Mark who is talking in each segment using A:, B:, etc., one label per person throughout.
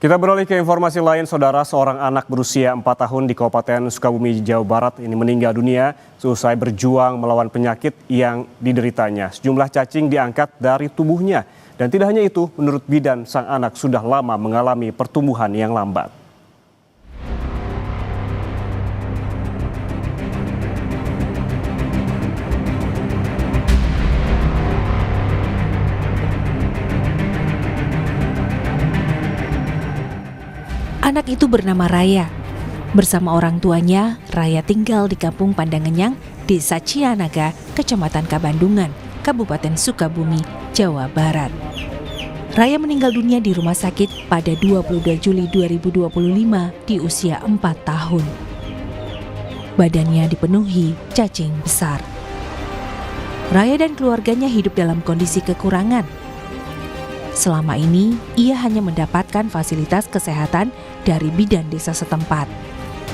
A: Kita beralih ke informasi lain, saudara. Seorang anak berusia 4 tahun di Kabupaten Sukabumi, Jawa Barat ini meninggal dunia seusai berjuang melawan penyakit yang dideritanya. Sejumlah cacing diangkat dari tubuhnya. Dan tidak hanya itu, menurut bidan, sang anak sudah lama mengalami pertumbuhan yang lambat.
B: Anak itu bernama Raya. Bersama orang tuanya, Raya tinggal di Kampung Pandangenyang, Desa Cianaga, Kecamatan Kabandungan, Kabupaten Sukabumi, Jawa Barat. Raya meninggal dunia di rumah sakit pada 22 Juli 2025 di usia 4 tahun. Badannya dipenuhi cacing besar. Raya dan keluarganya hidup dalam kondisi kekurangan. Selama ini, ia hanya mendapatkan fasilitas kesehatan dari bidan desa setempat.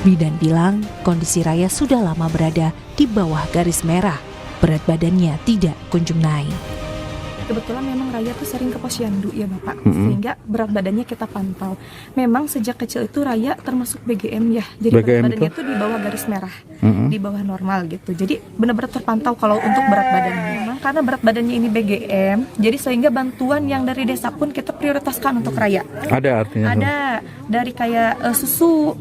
B: Bidan bilang kondisi Raya sudah lama berada di bawah garis merah. Berat badannya tidak kunjung naik.
C: Kebetulan memang Raya tuh sering ke posyandu ya Bapak, sehingga berat badannya kita pantau. Memang sejak kecil itu Raya termasuk BGM ya, jadi berat badannya itu di bawah garis merah, di bawah normal gitu. Jadi benar-benar terpantau kalau untuk berat badannya. Memang karena berat badannya ini BGM, jadi sehingga bantuan yang dari desa pun kita prioritaskan untuk Raya.
D: Ada artinya?
C: Ada dari kayak susu,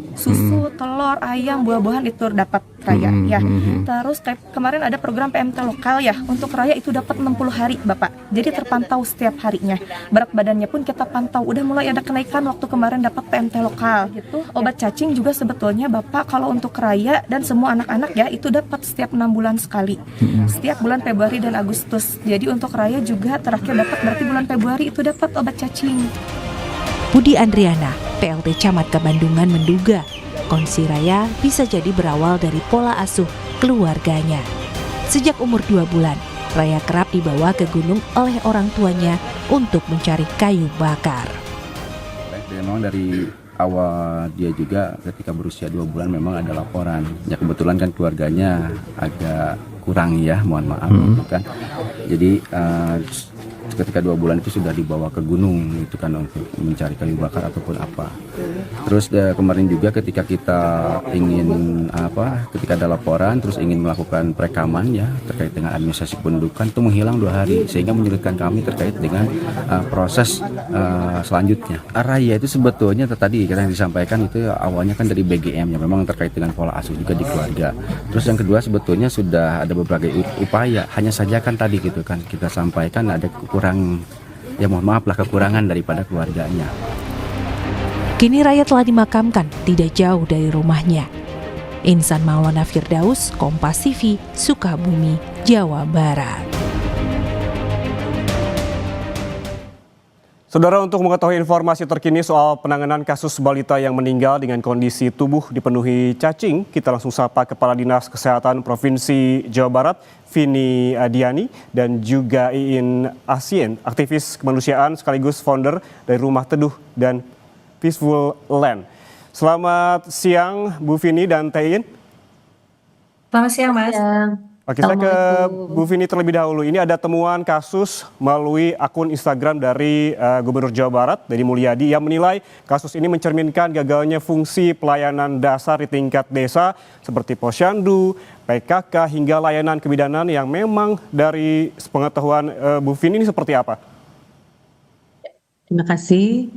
C: telur, ayam, buah-buahan itu dapat Raya ya. Terus kemarin ada program PMT lokal ya, untuk Raya itu dapat 60 hari Bapak. Jadi terpantau setiap harinya. Berat badannya pun kita pantau. Udah mulai ada kenaikan waktu kemarin dapat PMT lokal. Gitu. Obat cacing juga sebetulnya Bapak kalau untuk Raya dan semua anak-anak ya itu dapat setiap 6 bulan sekali. Setiap bulan Februari dan Agustus. Jadi untuk Raya juga terakhir dapat berarti bulan Februari itu dapat obat cacing.
B: Budi Andriana, PLT Camat Kabandungan menduga kondisi Raya bisa jadi berawal dari pola asuh keluarganya. Sejak umur 2 bulan, Raya kerap dibawa ke gunung oleh orang tuanya untuk mencari kayu bakar.
E: Memang dari awal dia juga ketika berusia 2 bulan memang ada laporan. Ya kebetulan kan keluarganya agak kurang ya, mohon maaf kan. Jadi ketika 2 bulan itu sudah dibawa ke gunung itu kan untuk mencari kayu bakar ataupun apa. Terus kemarin juga ketika kita ingin ketika ada laporan terus ingin melakukan perekaman ya terkait dengan administrasi pendudukan itu menghilang 2 hari sehingga menyulitkan kami terkait dengan proses selanjutnya. Raya itu sebetulnya tadi yang disampaikan itu awalnya kan dari BGM ya, memang terkait dengan pola asuh juga di keluarga. Terus yang kedua sebetulnya sudah ada berbagai upaya, hanya saja kan tadi gitu kan kita sampaikan ada kekurangan, ya mohon maaf lah kekurangan daripada keluarganya.
B: Kini Raya telah dimakamkan tidak jauh dari rumahnya. Insan Maulana Firdaus, Kompas TV, Sukabumi, Jawa Barat.
A: Saudara, untuk mengetahui informasi terkini soal penanganan kasus balita yang meninggal dengan kondisi tubuh dipenuhi cacing, kita langsung sapa Kepala Dinas Kesehatan Provinsi Jawa Barat, Vini Diani, dan juga Iin Asien, aktivis kemanusiaan sekaligus founder dari Rumah Teduh dan Peaceful Land. Selamat siang Bu Vini dan Teh Iin.
F: Selamat siang Mas.
A: Oke, saya ke Bu Vini terlebih dahulu. Ini ada temuan kasus melalui akun Instagram dari Gubernur Jawa Barat, Deddy Mulyadi, yang menilai kasus ini mencerminkan gagalnya fungsi pelayanan dasar di tingkat desa seperti posyandu, PKK, hingga layanan kebidanan yang memang dari pengetahuan Bu Vini ini seperti apa?
F: Terima kasih.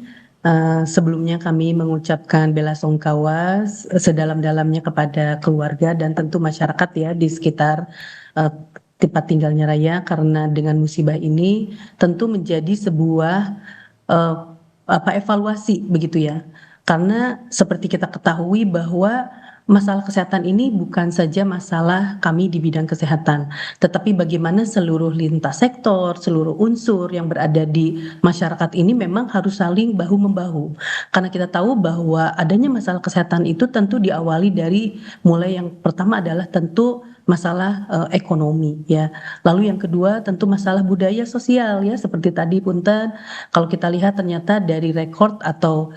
F: Sebelumnya kami mengucapkan belasungkawa sedalam-dalamnya kepada keluarga dan tentu masyarakat ya di sekitar tempat tinggalnya Raya, karena dengan musibah ini tentu menjadi sebuah evaluasi begitu ya. Karena seperti kita ketahui bahwa masalah kesehatan ini bukan saja masalah kami di bidang kesehatan, tetapi bagaimana seluruh lintas sektor, seluruh unsur yang berada di masyarakat ini memang harus saling bahu-membahu. Karena kita tahu bahwa adanya masalah kesehatan itu tentu diawali dari mulai yang pertama adalah tentu masalah ekonomi ya. Lalu yang kedua tentu masalah budaya sosial ya, seperti tadi Punten, kalau kita lihat ternyata dari rekor atau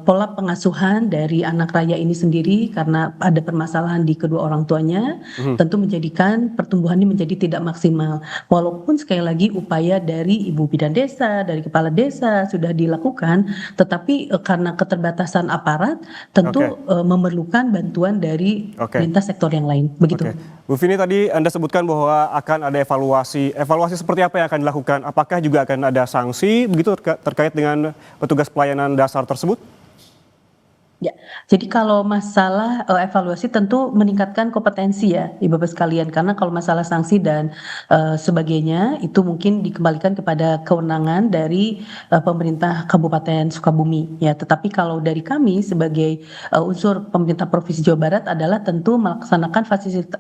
F: pola pengasuhan dari anak raya ini sendiri karena ada permasalahan di kedua orang tuanya, tentu menjadikan pertumbuhan ini menjadi tidak maksimal. Walaupun sekali lagi upaya dari ibu bidan desa, dari kepala desa sudah dilakukan, tetapi karena keterbatasan aparat tentu memerlukan bantuan dari lintas sektor yang lain. Begitu.
A: Bu Vini, tadi Anda sebutkan bahwa akan ada evaluasi. Evaluasi seperti apa yang akan dilakukan? Apakah juga akan ada sanksi begitu terkait dengan petugas pelayanan dasar tersebut?
F: Ya, jadi kalau masalah evaluasi tentu meningkatkan kompetensi ya, Ibu-Bapak sekalian. Karena kalau masalah sanksi dan sebagainya itu mungkin dikembalikan kepada kewenangan dari pemerintah Kabupaten Sukabumi ya. Tetapi kalau dari kami sebagai unsur pemerintah Provinsi Jawa Barat adalah tentu melaksanakan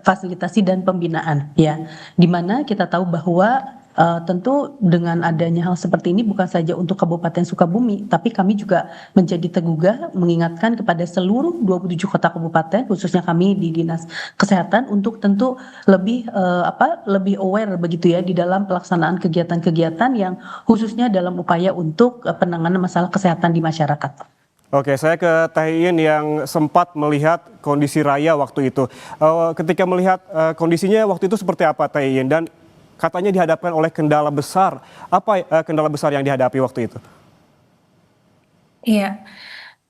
F: fasilitasi dan pembinaan ya. Di mana kita tahu bahwa tentu dengan adanya hal seperti ini bukan saja untuk Kabupaten Sukabumi, tapi kami juga menjadi tergugah mengingatkan kepada seluruh 27 kota kabupaten, khususnya kami di Dinas Kesehatan untuk tentu lebih lebih aware begitu ya di dalam pelaksanaan kegiatan-kegiatan yang khususnya dalam upaya untuk penanganan masalah kesehatan di masyarakat.
A: Oke, saya ke Teh Iin yang sempat melihat kondisi Raya waktu itu. Ketika melihat kondisinya waktu itu seperti apa Teh Iin, dan katanya dihadapkan oleh kendala besar. Apa kendala besar yang dihadapi waktu itu?
D: Iya,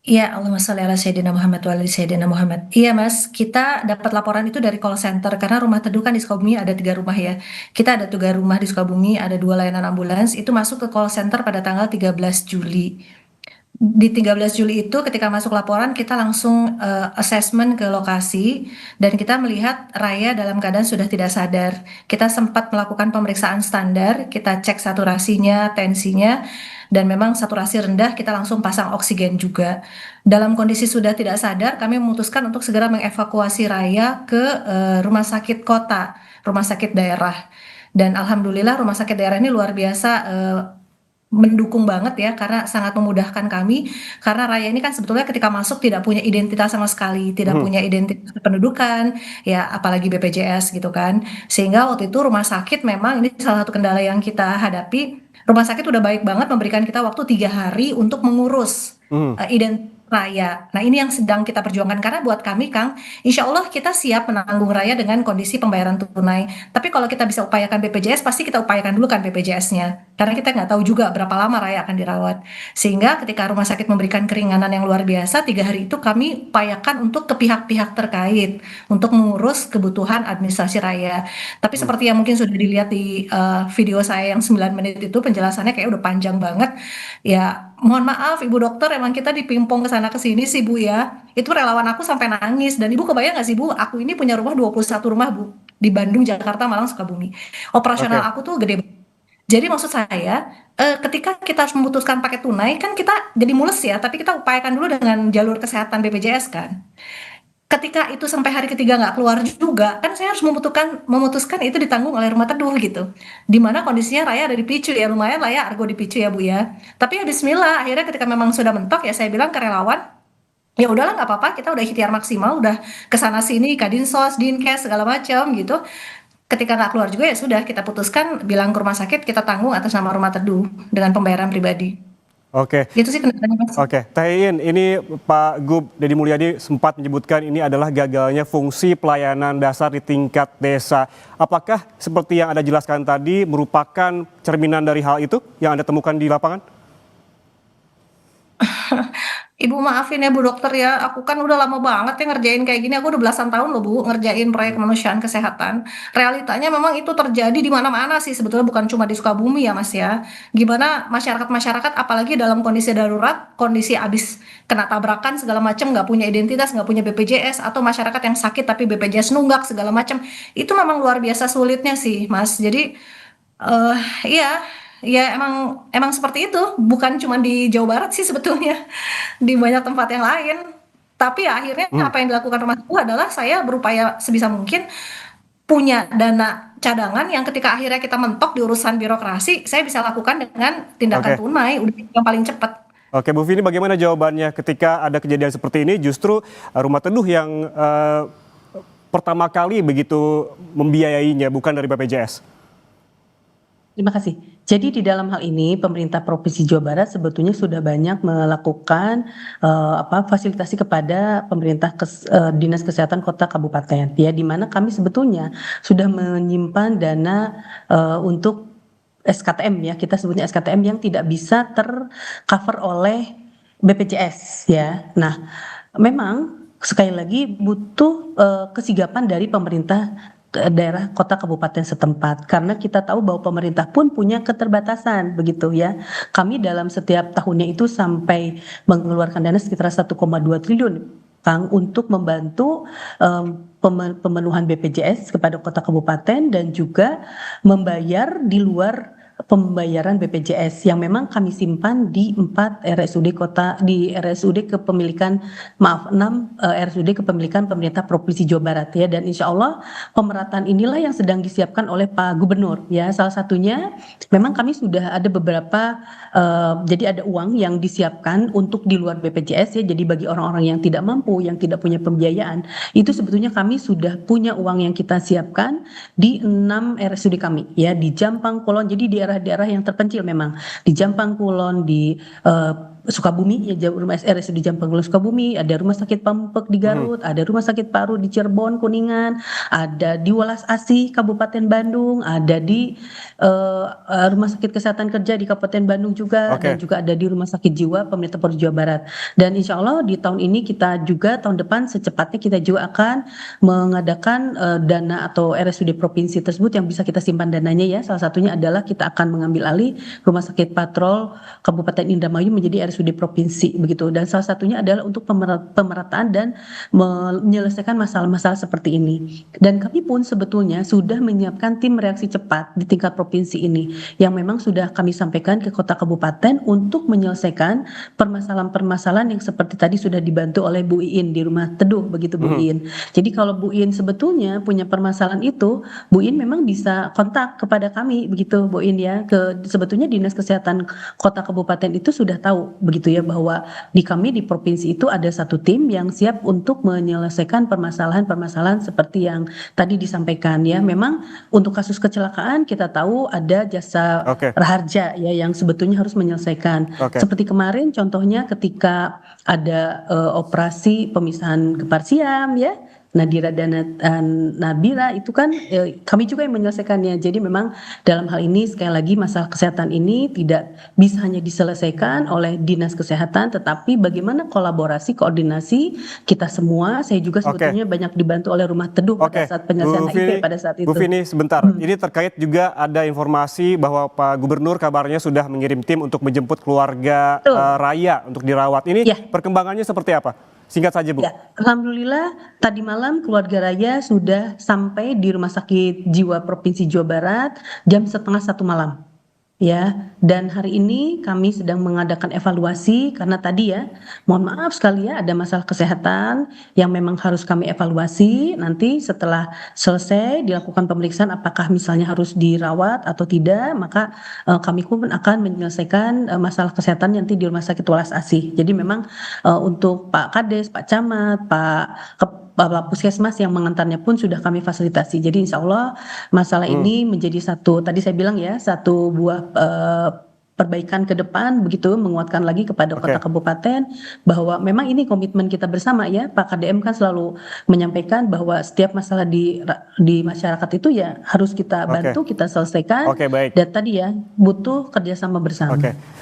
D: iya, Allahumma sholli ala Sayyidina Muhammad wa ali Sayyidina Muhammad. Iya Mas, kita dapat laporan itu dari call center karena rumah teduh kan di Sukabumi ada 3 rumah ya. Kita ada 3 rumah di Sukabumi, ada 2 layanan ambulans, itu masuk ke call center pada tanggal 13 Juli. Di 13 Juli itu ketika masuk laporan kita langsung assessment ke lokasi dan kita melihat Raya dalam keadaan sudah tidak sadar. Kita sempat melakukan pemeriksaan standar, kita cek saturasinya, tensinya, dan memang saturasi rendah kita langsung pasang oksigen juga. Dalam kondisi sudah tidak sadar, kami memutuskan untuk segera mengevakuasi Raya ke rumah sakit kota, rumah sakit daerah. Dan alhamdulillah rumah sakit daerah ini luar biasa mendukung banget ya karena sangat memudahkan kami karena Raya ini kan sebetulnya ketika masuk tidak punya identitas sama sekali, tidak punya identitas kependudukan ya, apalagi BPJS gitu kan, sehingga waktu itu rumah sakit memang ini salah satu kendala yang kita hadapi. Rumah sakit udah baik banget memberikan kita waktu 3 hari untuk mengurus identitas Raya. Nah ini yang sedang kita perjuangkan karena buat kami Kang, insya Allah kita siap menanggung Raya dengan kondisi pembayaran tunai. Tapi kalau kita bisa upayakan BPJS, pasti kita upayakan dulu kan BPJS-nya. Karena kita nggak tahu juga berapa lama Raya akan dirawat. Sehingga ketika rumah sakit memberikan keringanan yang luar biasa, 3 hari itu kami upayakan untuk ke pihak-pihak terkait untuk mengurus kebutuhan administrasi Raya. Tapi seperti yang mungkin sudah dilihat di video saya yang 9 menit itu penjelasannya kayak udah panjang banget. Ya mohon maaf Ibu Dokter, emang kita dipimpong ke sana ke sini sih Bu ya. Itu relawan aku sampai nangis dan Ibu kebayang gak sih Bu, aku ini punya rumah 21 rumah Bu di Bandung, Jakarta, Malang, Sukabumi. Operasional aku tuh gede banget. Jadi maksud saya ketika kita harus memutuskan pakai tunai kan kita jadi mules ya, tapi kita upayakan dulu dengan jalur kesehatan BPJS kan. Ketika itu sampai hari ketiga nggak keluar juga, kan saya harus memutuskan itu ditanggung oleh rumah teduh gitu. Dimana kondisinya Raya ada di Picu ya, lumayan lah ya Argo di Picu ya Bu ya. Tapi ya Bismillah, akhirnya ketika memang sudah mentok ya saya bilang ke relawan, ya udahlah nggak apa-apa, kita udah ikhtiar maksimal, udah kesana sini, Kadinsos, Dinkes segala macam gitu. Ketika nggak keluar juga ya sudah kita putuskan bilang ke rumah sakit kita tanggung atas nama rumah teduh dengan pembayaran pribadi.
A: Oke.
D: Gitu sih kendalanya Mas.
A: Oke, Teh Iin, ini Pak Gub Deddy Mulyadi sempat menyebutkan ini adalah gagalnya fungsi pelayanan dasar di tingkat desa. Apakah seperti yang Anda jelaskan tadi merupakan cerminan dari hal itu yang Anda temukan di lapangan?
D: Ibu maafin ya Bu Dokter ya, aku kan udah lama banget ya ngerjain kayak gini, aku udah belasan tahun loh Bu ngerjain proyek kemanusiaan kesehatan. Realitanya memang itu terjadi di mana-mana sih sebetulnya, bukan cuma di Sukabumi ya Mas ya. Gimana masyarakat-masyarakat apalagi dalam kondisi darurat, kondisi abis kena tabrakan segala macam, nggak punya identitas, nggak punya BPJS, atau masyarakat yang sakit tapi BPJS nunggak segala macam, itu memang luar biasa sulitnya sih Mas. Jadi iya. Ya emang seperti itu, bukan cuma di Jawa Barat sih sebetulnya, di banyak tempat yang lain. Tapi ya akhirnya apa yang dilakukan rumah teduh adalah saya berupaya sebisa mungkin punya dana cadangan yang ketika akhirnya kita mentok di urusan birokrasi, saya bisa lakukan dengan tindakan tunai, udah yang paling cepat.
A: Oke, Bu Vini, bagaimana jawabannya ketika ada kejadian seperti ini justru rumah teduh yang pertama kali begitu membiayainya, bukan dari BPJS?
F: Terima kasih. Jadi di dalam hal ini pemerintah Provinsi Jawa Barat sebetulnya sudah banyak melakukan fasilitasi kepada Dinas Kesehatan Kota Kabupaten ya, di mana kami sebetulnya sudah menyimpan dana untuk SKTM ya, kita sebutnya SKTM yang tidak bisa tercover oleh BPJS ya. Nah, memang sekali lagi butuh kesigapan dari pemerintah daerah kota kabupaten setempat, karena kita tahu bahwa pemerintah pun punya keterbatasan begitu ya. Kami dalam setiap tahunnya itu sampai mengeluarkan dana sekitar 1,2 triliun Kang untuk membantu pemenuhan BPJS kepada kota kabupaten dan juga membayar di luar pembayaran BPJS yang memang kami simpan di 4 RSUD kota, di RSUD kepemilikan 6 RSUD kepemilikan pemerintah Provinsi Jawa Barat ya, dan insya Allah pemerataan inilah yang sedang disiapkan oleh Pak Gubernur ya. Salah satunya memang kami sudah ada beberapa jadi ada uang yang disiapkan untuk di luar BPJS ya, jadi bagi orang-orang yang tidak mampu, yang tidak punya pembiayaan, itu sebetulnya kami sudah punya uang yang kita siapkan di 6 RSUD kami ya, di Jampang, Kulon, jadi di daerah-daerah yang terpencil memang di Jampang, Kulon, di Sukabumi ya, rumah RSUD Jampang, Kulon, Sukabumi, ada rumah sakit Pempek di Garut, ada rumah sakit Paru di Cirebon, Kuningan, ada di Welas Asih Kabupaten Bandung, ada di rumah sakit kesehatan kerja di Kabupaten Bandung juga, dan juga ada di rumah sakit jiwa pemerintah Provinsi Jawa Barat. Dan insya Allah di tahun ini kita juga tahun depan secepatnya kita juga akan mengadakan dana atau RSUD provinsi tersebut yang bisa kita simpan dananya ya. Salah satunya adalah kita akan mengambil alih Rumah Sakit Patrol Kabupaten Indramayu menjadi RSUD provinsi begitu. Dan salah satunya adalah untuk pemerataan dan menyelesaikan masalah-masalah seperti ini. Dan kami pun sebetulnya sudah menyiapkan tim reaksi cepat di tingkat provinsi ini yang memang sudah kami sampaikan ke kota kabupaten untuk menyelesaikan permasalahan-permasalahan yang seperti tadi sudah dibantu oleh Bu Iin di Rumah Teduh begitu Bu Iin. Jadi kalau Bu Iin sebetulnya punya permasalahan itu, Bu Iin memang bisa kontak kepada kami begitu Bu Iin ya. Sebetulnya Dinas Kesehatan Kota Kabupaten itu sudah tahu begitu ya, bahwa di kami di provinsi itu ada satu tim yang siap untuk menyelesaikan permasalahan-permasalahan seperti yang tadi disampaikan ya. Memang untuk kasus kecelakaan kita tahu ada jasa raharja ya yang sebetulnya harus menyelesaikan. Seperti kemarin contohnya ketika ada operasi pemisahan gepar siam ya, Nadira dan Nabila itu kan kami juga yang menyelesaikannya. Jadi memang dalam hal ini sekali lagi masalah kesehatan ini tidak bisa hanya diselesaikan oleh Dinas Kesehatan, tetapi bagaimana kolaborasi, koordinasi kita semua. Saya juga sebetulnya banyak dibantu oleh Rumah Teduh pada saat penyelesaian HIV pada saat itu.
A: Bu Vini sebentar, ini terkait juga ada informasi bahwa Pak Gubernur kabarnya sudah mengirim tim untuk menjemput keluarga Raya untuk dirawat. Ini perkembangannya seperti apa? Singkat saja Bu.
F: Ya, alhamdulillah tadi malam keluarga Raya sudah sampai di Rumah Sakit Jiwa Provinsi Jawa Barat jam 12:30 malam. Ya, dan hari ini kami sedang mengadakan evaluasi karena tadi ya, mohon maaf sekali ya ada masalah kesehatan yang memang harus kami evaluasi. Nanti setelah selesai dilakukan pemeriksaan apakah misalnya harus dirawat atau tidak, maka kami pun akan menyelesaikan masalah kesehatan nanti di Rumah Sakit Welas Asih. Jadi memang untuk Pak Kades, Pak Camat, Bapak Puskesmas yang mengantarnya pun sudah kami fasilitasi. Jadi insya Allah masalah ini menjadi satu, tadi saya bilang ya, satu buah perbaikan ke depan begitu, menguatkan lagi kepada kota kabupaten bahwa memang ini komitmen kita bersama ya. Pak KDM kan selalu menyampaikan bahwa setiap masalah di masyarakat itu ya harus kita bantu, kita selesaikan. Dan tadi ya butuh kerjasama bersama.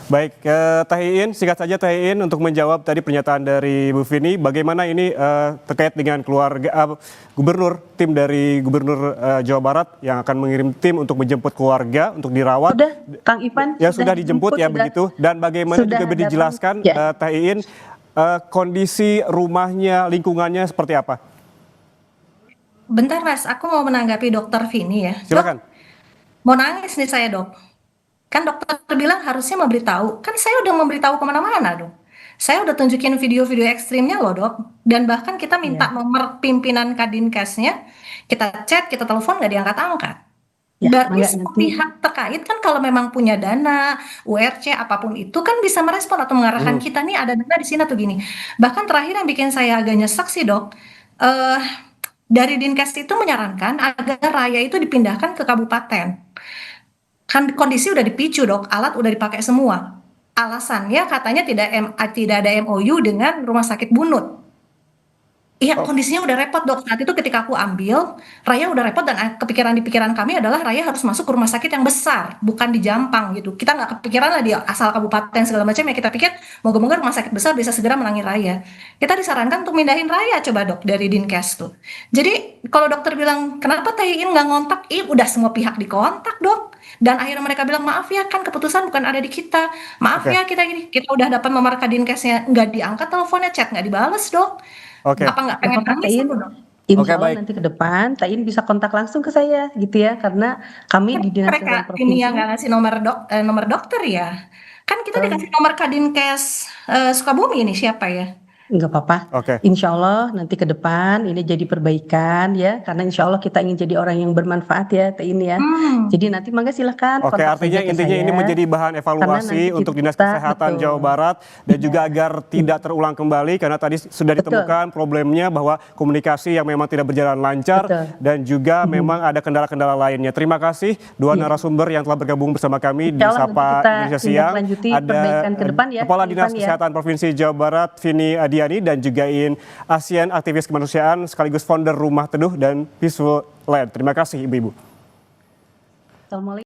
A: Baik, Teh Iin, singkat saja Teh Iin untuk menjawab tadi pernyataan dari Bu Vini, bagaimana ini terkait dengan keluarga Gubernur, tim dari Gubernur Jawa Barat yang akan mengirim tim untuk menjemput keluarga untuk dirawat.
F: Sudah, Kang Ipan.
A: Ya sudah dijemput ya begitu, dan bagaimana juga dijelaskan Teh Iin kondisi rumahnya, lingkungannya seperti apa?
D: Bentar Mas, aku mau menanggapi Dokter Vini ya.
A: Silakan.
D: Dok, mau nangis nih saya Dok. Kan dokter bilang harusnya memberitahu. Kan saya udah memberitahu kemana-mana Dok. Saya udah tunjukin video-video ekstrimnya loh Dok. Dan bahkan kita minta nomor pimpinan Kadinkesnya. Kita chat, kita telepon nggak diangkat-angkat. Berarti pihak terkait kan kalau memang punya dana, URC apapun itu kan bisa merespon atau mengarahkan kita nih ada dana di sini atau gini. Bahkan terakhir yang bikin saya agak nyesek sih Dok. dari Dinkes itu menyarankan agar raya itu dipindahkan ke kabupaten. Kan kondisi udah dipicu dok, alat udah dipakai semua. Alasannya katanya tidak ada MOU dengan Rumah Sakit Bunut. Iya, kondisinya udah repot dok. Saat itu ketika aku ambil, Raya udah repot dan kepikiran di pikiran kami adalah Raya harus masuk ke rumah sakit yang besar, bukan di Jampang gitu. Kita nggak kepikiran lah dia asal kabupaten segala macam ya. Kita pikir moga-moga rumah sakit besar bisa segera menangani Raya. Kita disarankan untuk mindahin Raya coba dok dari Dinkes tuh. Jadi kalau dokter bilang kenapa TIIN nggak ngontak, udah semua pihak dikontak dok. Dan akhirnya mereka bilang maaf ya kan keputusan bukan ada di kita. Maaf ya kita udah dapat nomor Kadinkesnya nggak diangkat teleponnya, chat nggak dibales dok.
A: Oke.
D: Apa nggak pengen
F: Apakah
D: nangis
F: Tain,
D: itu, dok?
F: insya
A: Oke,
F: Allah
A: baik.
F: nanti ke depan Tain bisa kontak langsung ke saya gitu ya, karena kami di Dinas Kesehatan
D: Mereka ini yang
F: Provinsi.
D: nggak ngasih nomor dokter ya. Kan kita
F: Eh,
D: dikasih nomor Kadinkes Sukabumi ini siapa ya?
F: Nggak apa-apa.
A: Oke.
F: Insya Allah nanti ke depan ini jadi perbaikan ya, karena insya Allah kita ingin jadi orang yang bermanfaat ya, Tain ya. Jadi nanti mangga silahkan
A: Oke,
F: kontak
A: artinya
F: saja ke
A: intinya ini
F: saya.
A: menjadi bahan
F: nanti
A: evaluasi untuk Dinas
F: kita-
A: Kesehatan
F: betul.
A: Jawa Barat dan juga agar tidak terulang kembali karena tadi sudah
F: Betul.
A: ditemukan problemnya bahwa komunikasi yang memang tidak berjalan lancar
F: Betul.
A: dan juga memang ada kendala-kendala lainnya. Terima kasih dua narasumber yang telah bergabung bersama kami di
F: Insya Allah nanti
A: Sapa
F: kita
A: Indonesia Siang.
F: tindak lanjuti perbaikan ke depan ya,
A: Kepala
F: ke
A: Dinas
F: depan ya.
A: Kesehatan Provinsi Jawa Barat Vini Adiani dan juga ASEAN aktivis kemanusiaan sekaligus founder Rumah Teduh dan Peaceful Land. Terima kasih Ibu-ibu.
F: Assalamualaikum.